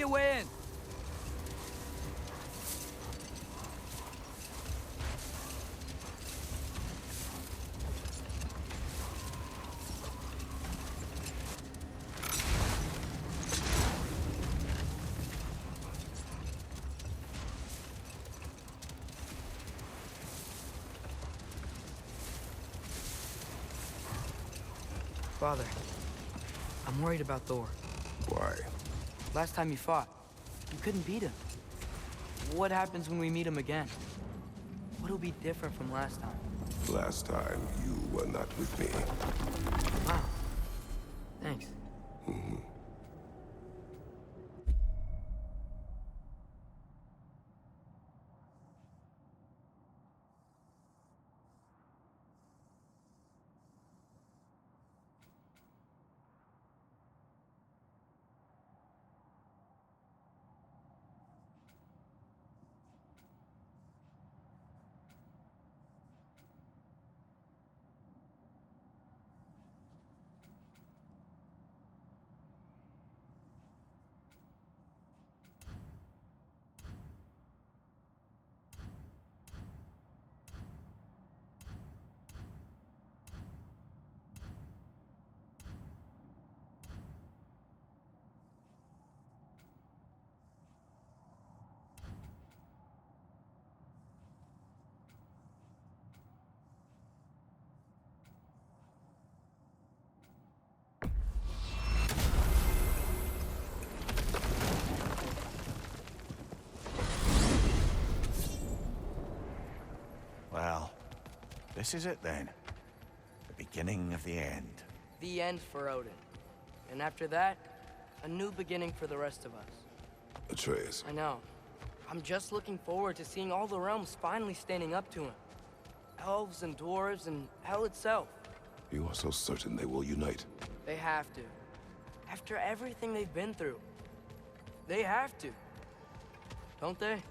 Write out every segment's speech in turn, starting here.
your way in. Father, I'm worried about Thor. Why? Last time you fought, you couldn't beat him. What happens when we meet him again? What'll be different from last time? Last time, you were not with me. Wow. Thanks. Well, this is it then. The beginning of the end. The end for Odin. And after that, a new beginning for the rest of us. Atreus. I know. I'm just looking forward to seeing all the realms finally standing up to him. Elves and dwarves and hell itself. You are so certain they will unite. They have to. After everything they've been through. They have to. Don't they?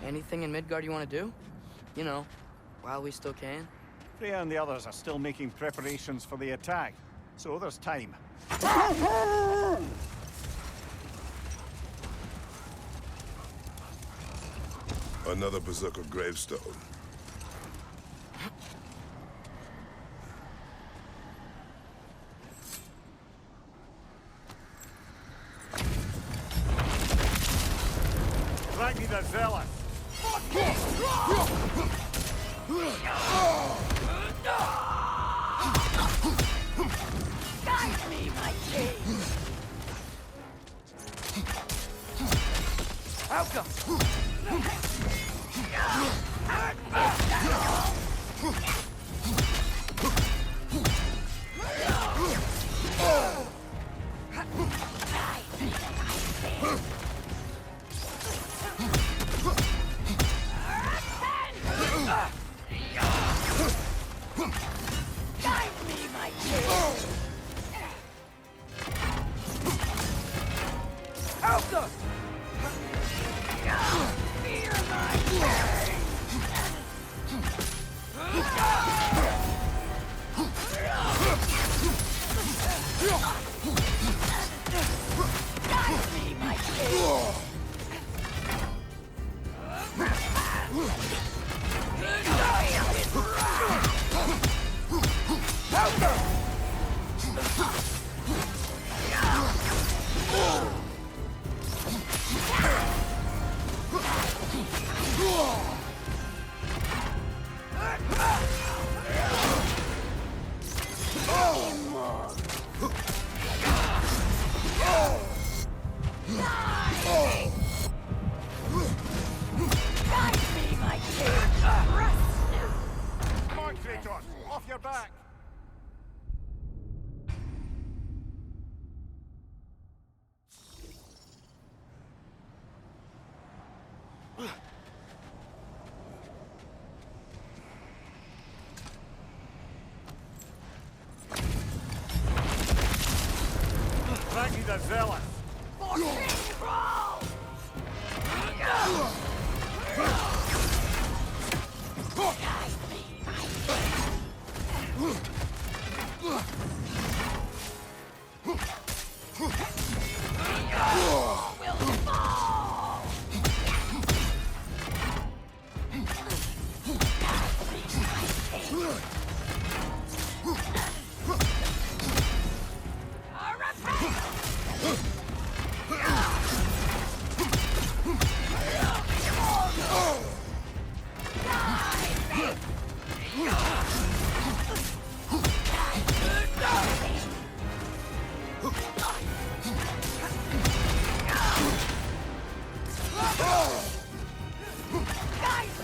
Anything in Midgard you want to do? You know, while we still can. Freya and the others are still making preparations for the attack, so there's time. Another berserker gravestone. Ragni the Zealous! Guide me, my king! Outcome! Guide me, my king! Outcome! Fear my king! Guide me, my king! Guide me, my king! Come on, Kratos! Off your back! Ragni the Zealous! For King Brawl! Guide me, my king! Guide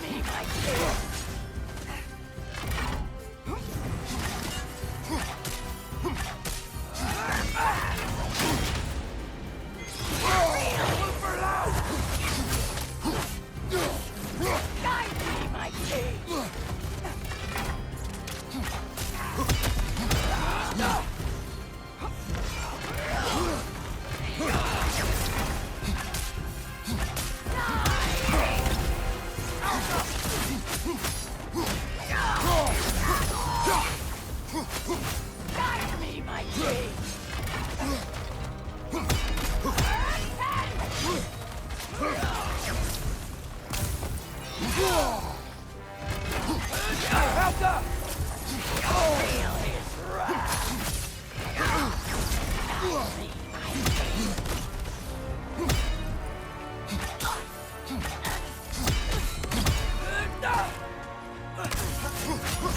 me, my king! Guide me, my king! Guide me, my king! Back up! Feel his wrath!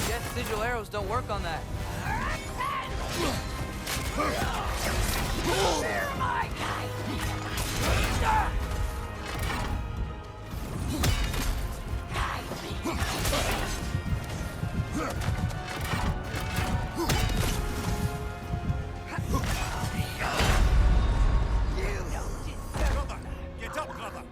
Guess sigil arrows don't work on that. Fear my guide! Brother! Get up, brother!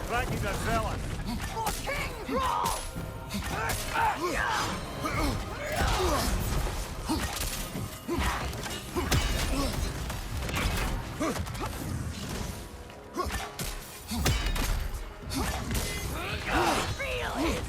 Frankie's a zealot. For King Brawl! Feel his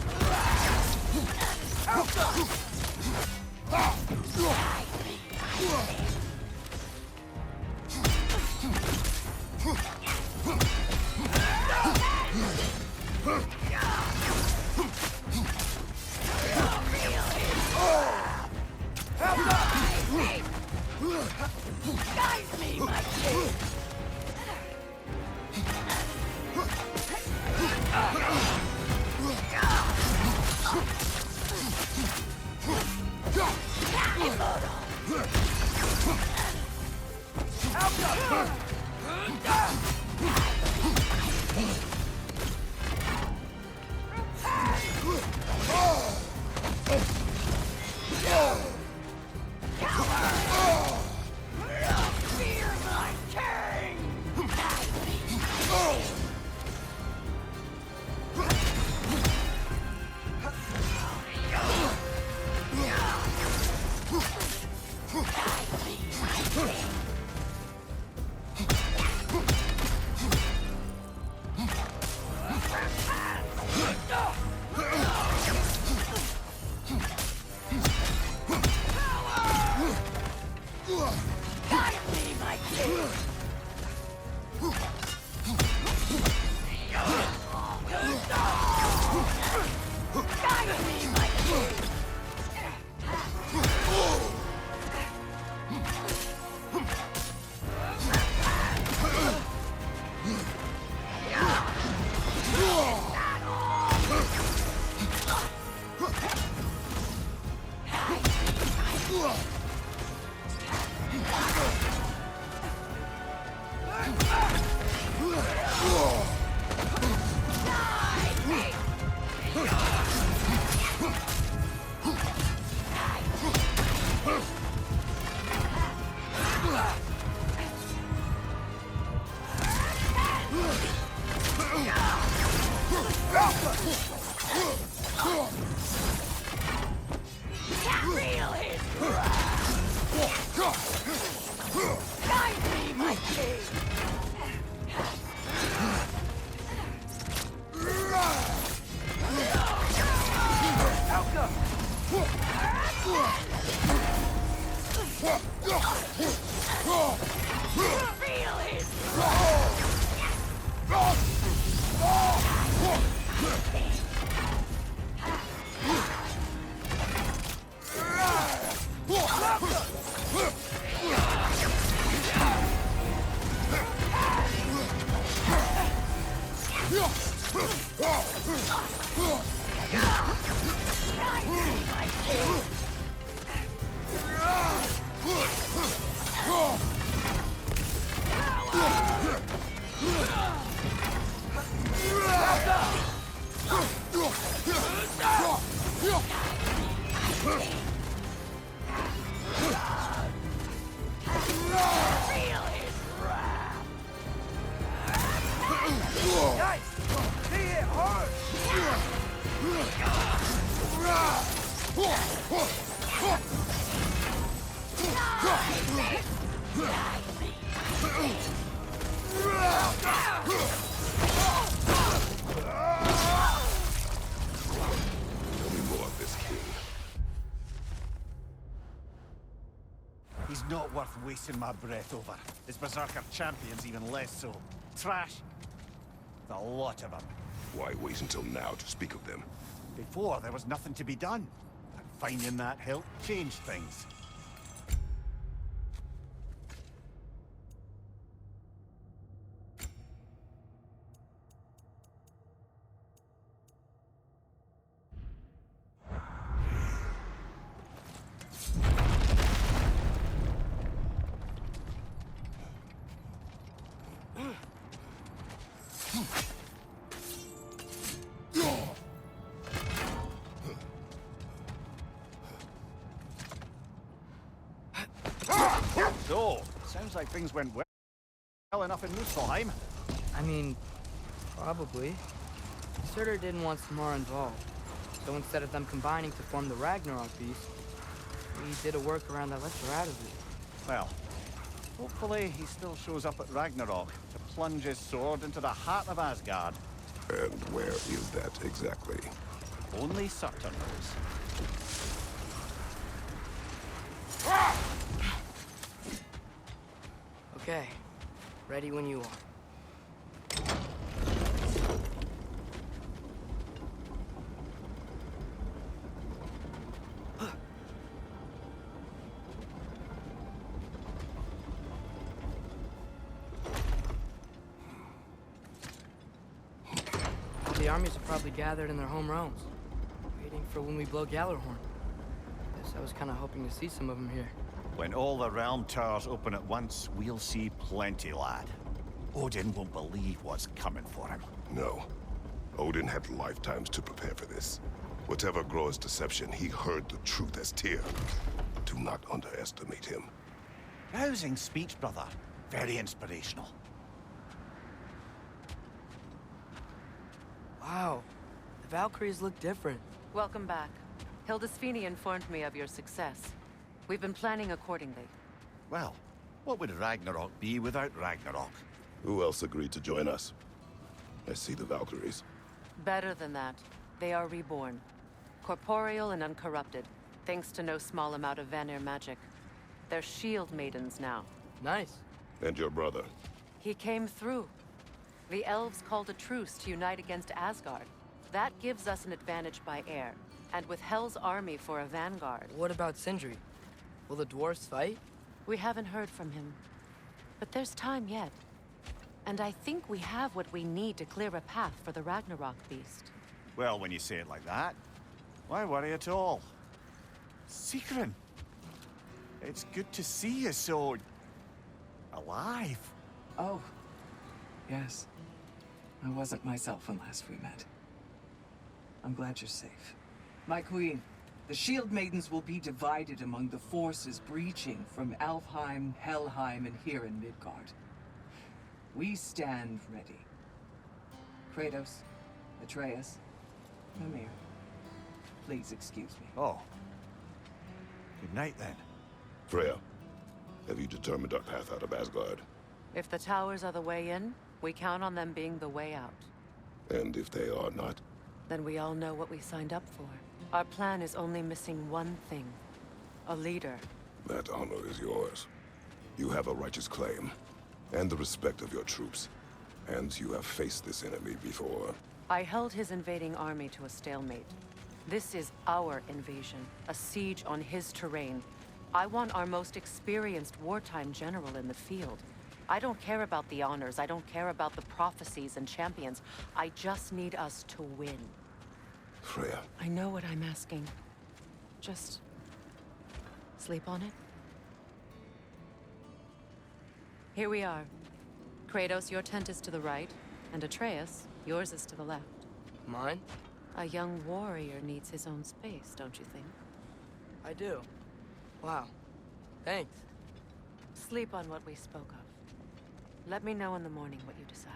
Feel his wrath! Guide me, my king! Feel his Tell me more of this king. He's not worth wasting my breath over. His Berserker champion's even less so. Trash. The lot of them. Why wait until now to speak of them? Before, there was nothing to be done. And finding that help changed things. So, sounds like things went well enough in Muspelheim. I mean, probably. Surtur didn't want Samara involved. So instead of them combining to form the Ragnarok beast, we did a workaround that left her out of it. Well, hopefully he still shows up at Ragnarok to plunge his sword into the heart of Asgard. And where is that exactly? Only Surtur knows. Okay, ready when you are. The armies are probably gathered in their home realms, waiting for when we blow Gjallarhorn. Guess I was kind of hoping to see some of them here. When all the realm towers open at once, we'll see plenty, lad. Odin won't believe what's coming for him. No. Odin had lifetimes to prepare for this. Whatever Groa's deception, he heard the truth as Tyr. Do not underestimate him. Rousing speech, brother. Very inspirational. Wow, the Valkyries look different. Welcome back. Hildisvini informed me of your success. We've been planning accordingly. Well, what would Ragnarok be without Ragnarok? Who else agreed to join us? I see the Valkyries. Better than that. They are reborn. Corporeal and uncorrupted, thanks to no small amount of Vanir magic. They're shield maidens now. Nice. And your brother. He came through. The elves called a truce to unite against Asgard. That gives us an advantage by air, and with Hel's army for a vanguard. What about Sindri? Will the dwarves fight? We haven't heard from him. But there's time yet. And I think we have what we need to clear a path for the Ragnarok beast. Well, when you say it like that, why worry at all? Sigrun! It's good to see you so... alive. Oh, yes. I wasn't myself when last we met. I'm glad you're safe. My queen, the Shield Maidens will be divided among the forces breaching from Alfheim, Helheim, and here in Midgard. We stand ready. Kratos, Atreus, Mimir, please excuse me. Oh. Good night, then. Freya, have you determined our path out of Asgard? If the towers are the way in, we count on them being the way out. And if they are not? Then we all know what we signed up for. Our plan is only missing one thing. A leader. That honor is yours. You have a righteous claim, and the respect of your troops. And you have faced this enemy before. I held his invading army to a stalemate. This is our invasion, a siege on his terrain. I want our most experienced wartime general in the field. I don't care about the honors, I don't care about the prophecies and champions. I just need us to win. Freya. I know what I'm asking. Just sleep on it. Here we are. Kratos, your tent is to the right, and Atreus, yours is to the left. Mine? A young warrior needs his own space, don't you think? I do. Wow. Thanks. Sleep on what we spoke of. Let me know in the morning what you decide.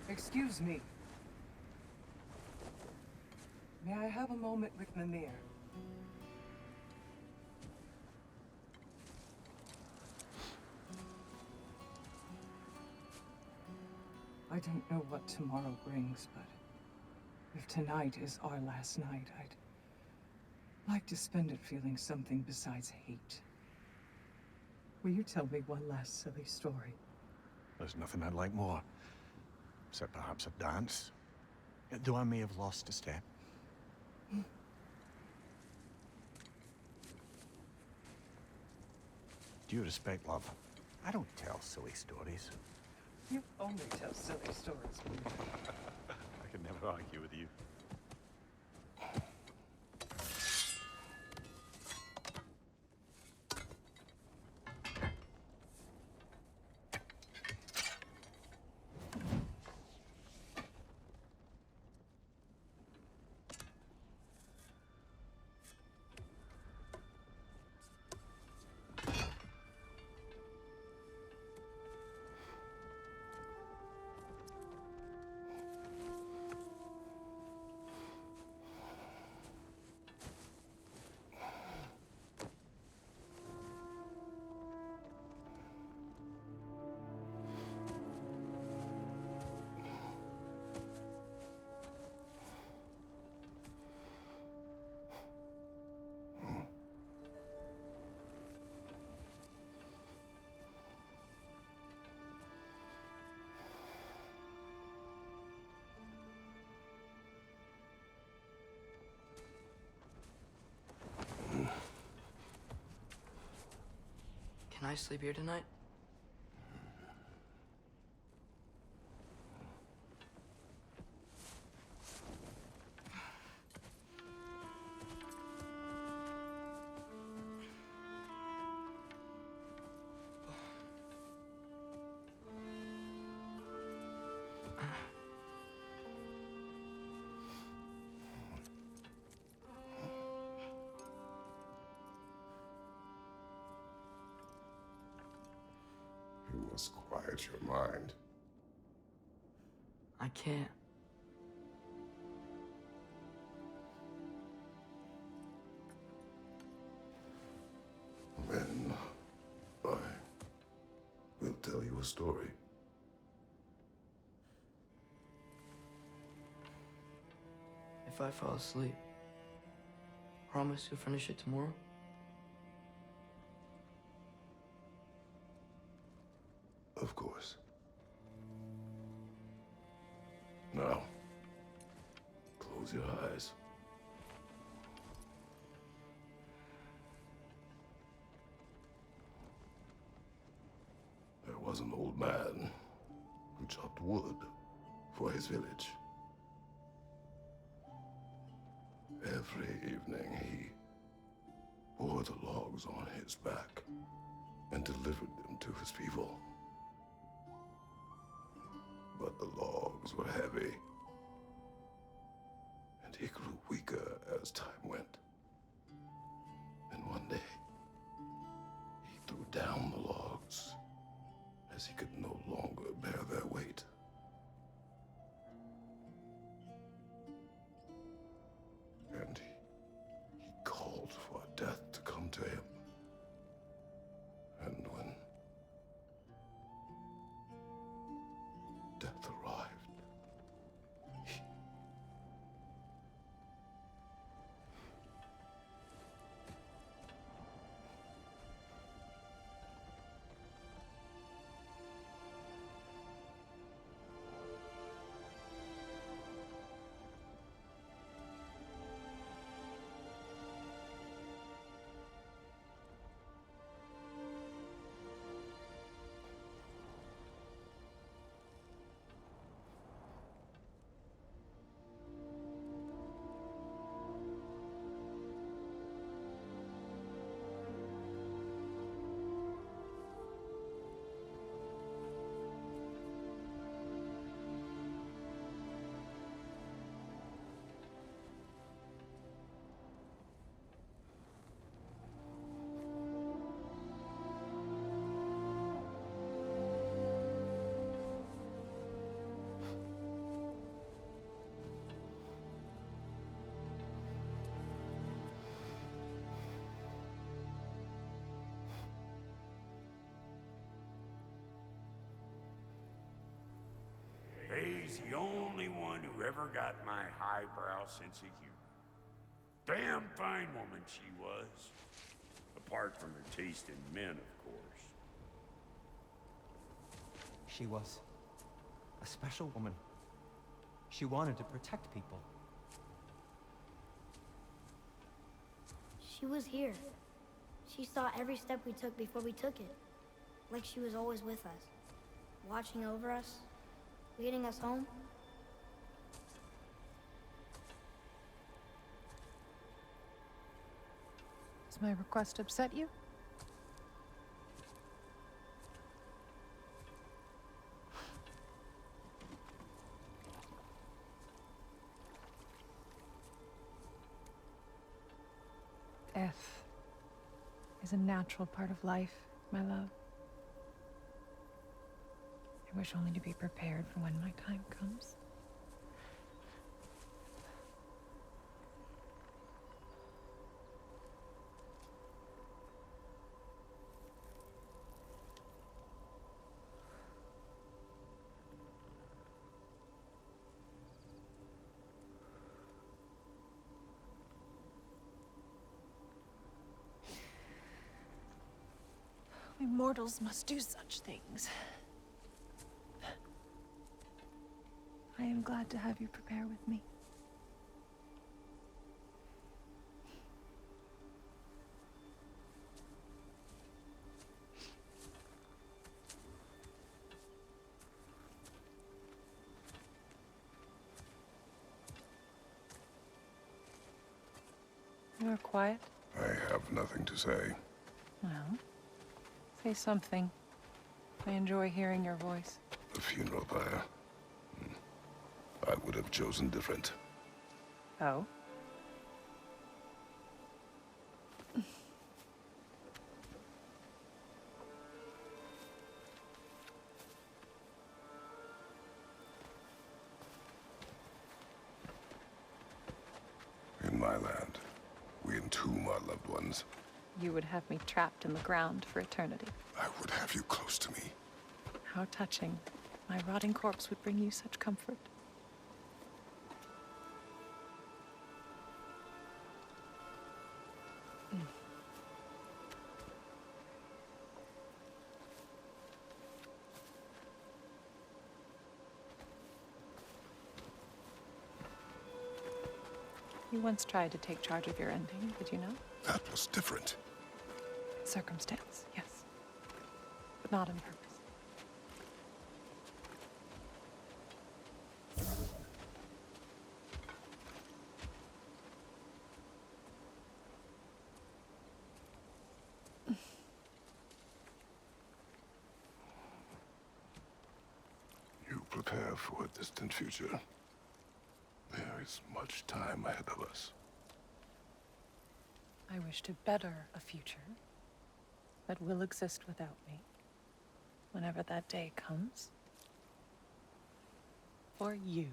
Excuse me. May I have a moment with Mimir? I don't know what tomorrow brings, but if tonight is our last night, I'd like to spend it feeling something besides hate. Will you tell me one last silly story? There's nothing I'd like more. Except perhaps a dance. Though I may have lost a step. Due respect, love, I don't tell silly stories. You only tell silly stories. I can never argue with you. Can I sleep here tonight? You must quiet your mind. I can't. Then I will tell you a story. If I fall asleep, promise you'll finish it tomorrow? Of course. Now, close your eyes. There was an old man who chopped wood for his village. Every evening he bore the logs on his back and delivered them to his people. But the logs were heavy, and he grew weaker as time went. And one day, he threw down the logs as he could no longer bear their weight. And he called for death to come to him. And when death arrived, he... He's the only one who ever got my highbrow sense of humor. Damn fine woman she was. Apart from her taste in men, of course. She was a special woman. She wanted to protect people. She was here. She saw every step we took before we took it. Like she was always with us. Watching over us. Leading us home. Does my request upset you? Death is a natural part of life, my love. I wish only to be prepared for when my time comes. We mortals must do such things. I am glad to have you prepare with me. You are quiet. I have nothing to say. Well, say something. I enjoy hearing your voice. The funeral pyre. I would have chosen different. Oh? In my land, we entomb our loved ones. You would have me trapped in the ground for eternity. I would have you close to me. How touching. My rotting corpse would bring you such comfort. You once tried to take charge of your ending, did you know? That was different. Circumstance, yes. But not on purpose. prepare for a distant future. There is much time ahead of us. I wish to better a future that will exist without me, whenever that day comes. For you,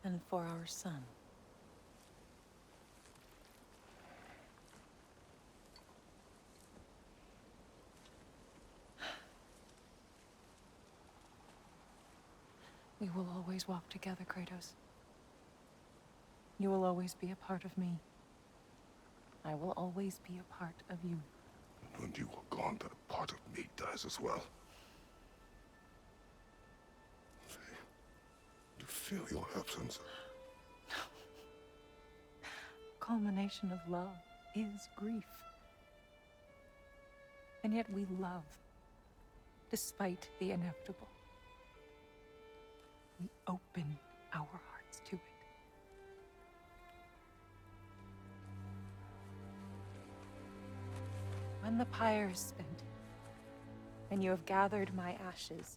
and for our son. We will always walk together, Kratos. You will always be a part of me. I will always be a part of you. And when you are gone, that part of me dies as well. You feel your absence. Culmination of love is grief. And yet we love, despite the inevitable. We open our hearts to it. When the pyre is spent, and you have gathered my ashes,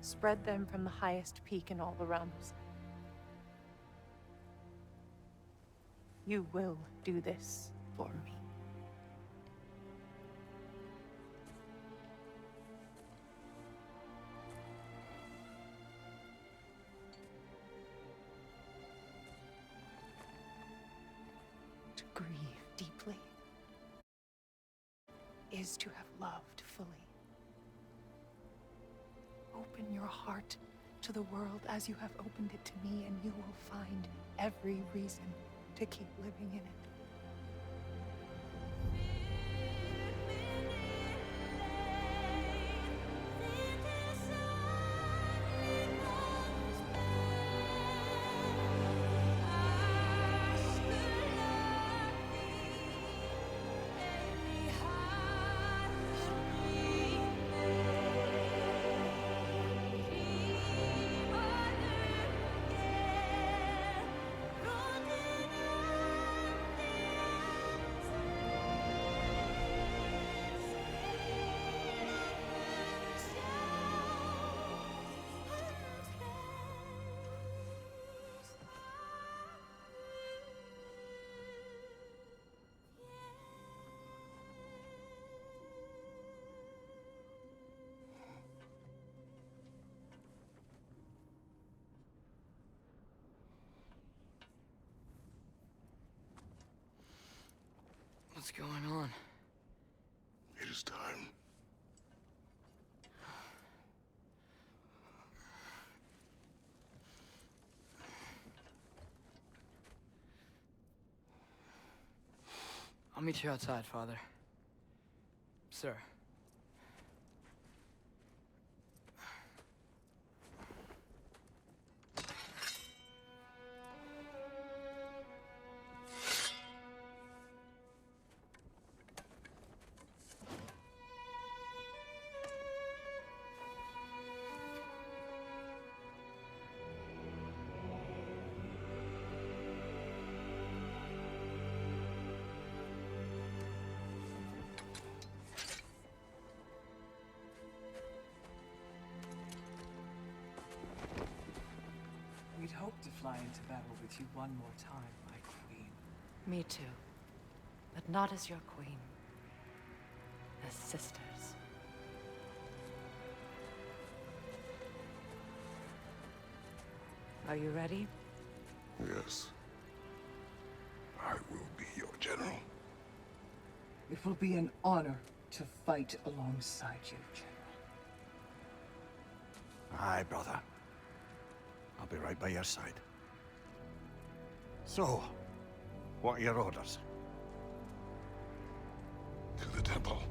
spread them from the highest peak in all the realms. You will do this for me. To grieve deeply is to have loved fully. Open your heart to the world as you have opened it to me, and you will find every reason to keep living in it. What's going on? It is time. I'll meet you outside, Father. Sir. We'd hoped to fly into battle with you one more time, my queen. Me too. But not as your queen. As sisters. Are you ready? Yes. I will be your general. It will be an honor to fight alongside you, General. Aye, brother. I'll be right by your side. So, what are your orders? To the temple.